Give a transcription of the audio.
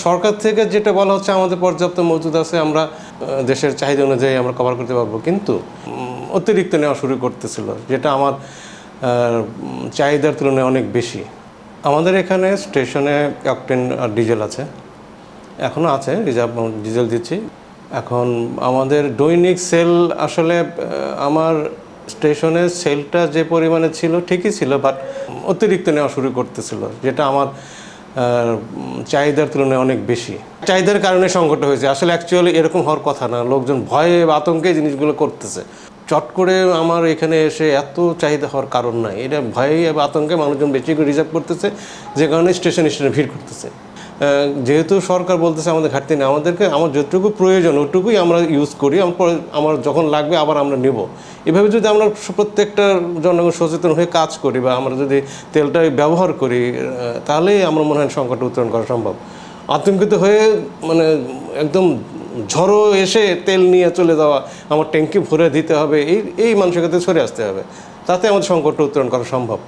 সরকার থেকে যেটা বলা হচ্ছে আমাদের পর্যাপ্ত মজুদ আছে, আমরা দেশের চাহিদা অনুযায়ী আমরা কভার করতে পারবো, কিন্তু অতিরিক্ত নেওয়া শুরু করতেছিল, যেটা আমার চাহিদার তুলনায় অনেক বেশি। আমাদের এখানে স্টেশনে অকটেন আর ডিজেল আছে, এখনও আছে, রিজার্ভ ডিজেল দিচ্ছি। এখন আমাদের দৈনিক সেল আসলে আমার স্টেশনে সেলটা যে পরিমাণে ছিল ঠিকই ছিল, বাট অতিরিক্ত নেওয়া শুরু করতেছিল, যেটা আমার চাহিদার তুলনায় অনেক বেশি। চাহিদার কারণে সংকট হয়েছে, আসলে অ্যাকচুয়ালি এরকম হওয়ার কথা না। লোকজন ভয়ে আতঙ্কে জিনিসগুলো করতেছে। চট করে আমার এখানে এসে এত চাহিদা হওয়ার কারণ নাই, এটা ভয়ে আতঙ্কে মানুষজন বেশি করে রিজার্ভ করতেছে, যে কারণে স্টেশনে ভিড় করতেছে। যেহেতু সরকার বলতেছে আমাদের ঘাটতি নেই, আমাদেরকে আমার যতটুকু প্রয়োজন ওটুকুই আমরা ইউজ করি, আমার যখন লাগবে আবার আমরা নেব। এভাবে যদি আমরা প্রত্যেকটা জনগণ সচেতন হয়ে কাজ করি বা আমরা যদি তেলটা ব্যবহার করি, তাহলেই আমরা মনে হয় সংকট উত্তরণ করা সম্ভব। আতঙ্কিত হয়ে মানে একদম ঝড়ো এসে তেল নিয়ে চলে যাওয়া, আমার ট্যাঙ্কি ভরে দিতে হবে, এই মানসিকতা সরে আসতে হবে, তাতে আমাদের সংকটটা উত্তরণ করা সম্ভব।